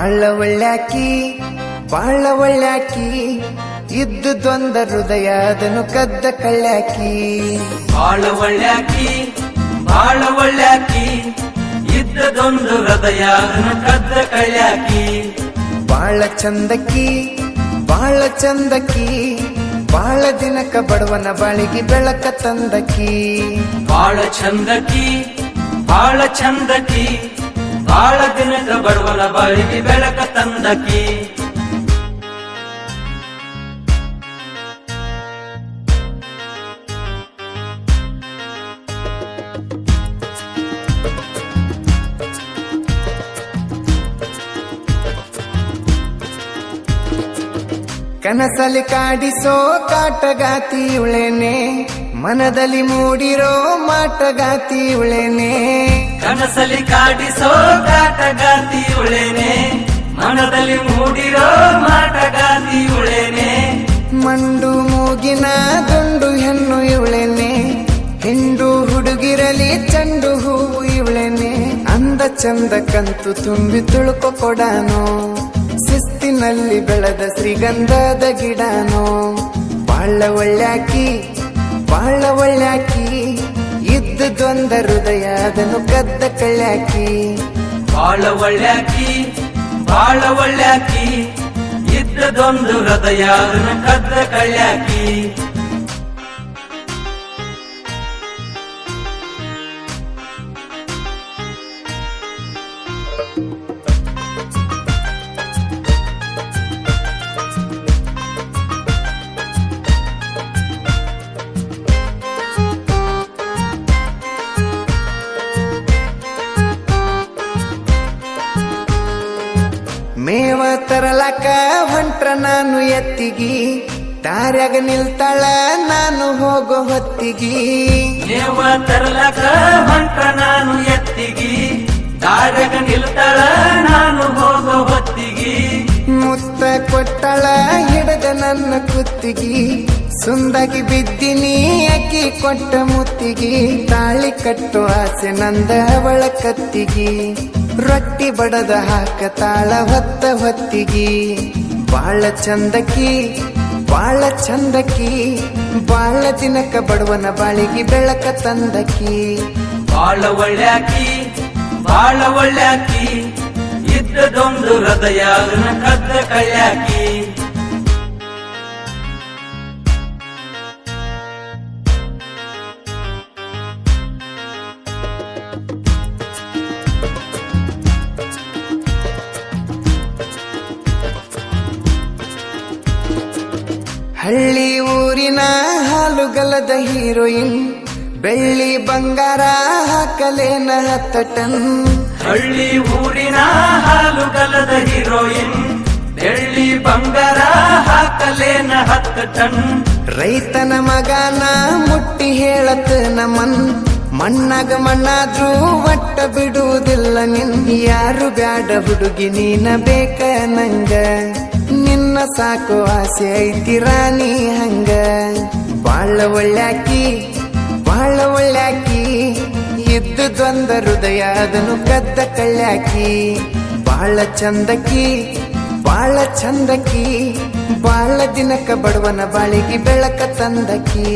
ಬಾಳ ಒಳ್ಳ್ಯಾಕಿ ಬಾಳ ಒಳ್ಳ್ಯಾಕಿ ಇದ್ದುದೊಂದ ಹೃದಯ ಅದನ್ನು ಕದ್ದ ಕಳ್ಳ್ಯಾಕಿ ಬಾಳ ಒಳ್ಳ್ಯಾಕಿ ಬಾಳ ಒಳ್ಳ್ಯಾಕಿ ಇದ್ದದೊಂದು ಹೃದಯ ಅದನ್ನು ಕದ್ದ ಕಳ್ಳ್ಯಾಕಿ ಬಾಳ ಚಂದಕಿ ಬಾಳ ಚಂದಕಿ ಬಾಳ ದಿನಕ ಬಡವನ ಬಾಳಿಗೆ ಬೆಳಕ ತಂದಕಿ ಬಾಳ ಚಂದಕಿ ಬಾಳ ಚಂದಕಿ ಬಾಳ ದಿನಕ ಬಡವನ ಬಾಳಿಗೆ ಬೆಳಕ ತಂದಕಿ ಕನಸಲಿ ಕಾಡಿಸೋ ಕಾಟಗಾತಿ ಉಳೇನೆ ಮನದಲ್ಲಿ ಮೂಡಿರೋ ಮಾಟಗಾತಿ ಉಳೇನೆ ಕನಸಲಿ ಕಾಡಿಸೋ ಕಾಟಗಾತಿ ಉಳೇನೆ ಮನದಲ್ಲಿ ಮೂಡಿರೋ ಮಾಟಗಾತಿ ಉಳೇನೆ ಮಂಡು ಮೂಗಿನ ದುಂಡು ಹೆಣ್ಣು ಇವಳೇನೆ ಹಿಂಡು ಹುಡುಗಿರಲಿ ಚಂಡು ಹೂವು ಇವಳೇನೆ ಅಂದ ಚಂದ ಕಂತು ತುಂಬಿ ತುಳುಕೊ ಕೊಡಾನೋ ಶಿಸ್ತಿನಲ್ಲಿ ಬೆಳೆದ ಶ್ರೀಗಂಧದ ಗಿಡಾನೋ ಬಾಳ ಒಳ್ಳ್ಯಾಕಿ ಬಾಳ ಒಳ್ಳ್ಯಾಕಿ ಇದ್ದುದೊಂದ ಹೃದಯ ಅದನ್ನು ಕದ್ದ ಕಳ್ಳ್ಯಾಕಿ ಬಾಳ ಒಳ್ಳ್ಯಾಕಿ ಬಾಳ ಒಳ್ಳ್ಯಾಕಿ ಇದ್ದದೊಂದು ಹೃದಯ ಅದನ್ನು ಕದ್ದ ಕಳ್ಳ್ಯಾಕಿ ಮೇವ ತರಲಕ ಹೊಂಟ್ರ ನಾನು ಎತ್ತಿಗಿ ದಾರ್ಯಾಗ ನಿಲ್ತಾಳ ನಾನು ಹೋಗೋ ಹೊತ್ತಿಗಿ ಮೇವ ತರಲಕ ಹೊಂಟ್ರ ನಾನು ಎತ್ತಿಗಿ ದಾರ್ಯಾಗ ನಿಲ್ತಾಳ ನಾನು ಹೋಗೋ ಹೊತ್ತಿಗಿ ಮುತ್ತ ಕೊಟ್ಟಳ ಹಿಡದ ನನ್ನ ಕುತ್ತಿಗಿ ಸುಂದಾಗಿ ಬಿದ್ದಿನಿ ಅಕ್ಕಿ ಕೊಟ್ಟ ಮುತ್ತಿಗಿ ತಾಳಿ ಕಟ್ಟೋ ಆಸೆ ನಂದ ಅವಳ ಕತ್ತಿಗಿ ರೊಟ್ಟಿ ಬಡದ ಹಾಕತಾಳ ಹೊತ್ತ ಹೊತ್ತಿಗಿ ಬಾಳ ಚಂದಕಿ ಬಾಳ ಚಂದಕಿ ಬಾಳ ದಿನಕ ಬಡವನ ಬಾಳಿಗೆ ಬೆಳಕ ತಂದಕಿ ಬಾಳ ಒಳ್ಳ್ಯಾಕಿ ಬಾಳ ಒಳ್ಳ್ಯಾಕಿ ಇದ್ದದೊಂದು ಹೃದಯ ಅದನ್ನ ಕದ್ದ ಕಳ್ಳ್ಯಾಕಿ ಹಳ್ಳಿ ಊರಿನ ಹಾಲುಗಲದ ಹೀರೋಯಿನ್ ಬೆಳ್ಳಿ ಬಂಗಾರ ಹಾಕಲೇನ 10 ಟನ್ ಹಳ್ಳಿ ಊರಿನ ಹಾಲುಗಲದ ಹೀರೋಯಿನ್ ಬೆಳ್ಳಿ ಬಂಗಾರ ಹಾಕಲೇನ 10 ಟನ್ ರೈತನ ಮಗನ ಮುಟ್ಟಿ ಹೇಳತ್ ನಮನ್ ಮಣ್ಣಾಗ ಮಣ್ಣಾದ್ರೂ ಒಟ್ಟ ಬಿಡುವುದಿಲ್ಲ ನಿನ್ ಯಾರು ಬ್ಯಾಡ ಹುಡುಗಿ ನೀನ ಬೇಕ ನಂಗ ನಿನ್ನ ಸಾಕು ಆಸೆ ಐತಿ ರಾಣಿ ಹಂಗ ಬಾಳ ಒಳ್ಳ್ಯಾಕಿ ಬಾಳ ಒಳ್ಳ್ಯಾಕಿ ಇದ್ದುದೊಂದ ಹೃದಯ ಅದನ್ನು ಕದ್ದ ಕಳ್ಳ್ಯಾಕಿ ಬಾಳ ಚಂದಕಿ ಬಾಳ ಚಂದಕಿ ಬಾಳ ದಿನಕ ಬಡವನ ಬಾಳಿಗೆ ಬೆಳಕ ತಂದಕಿ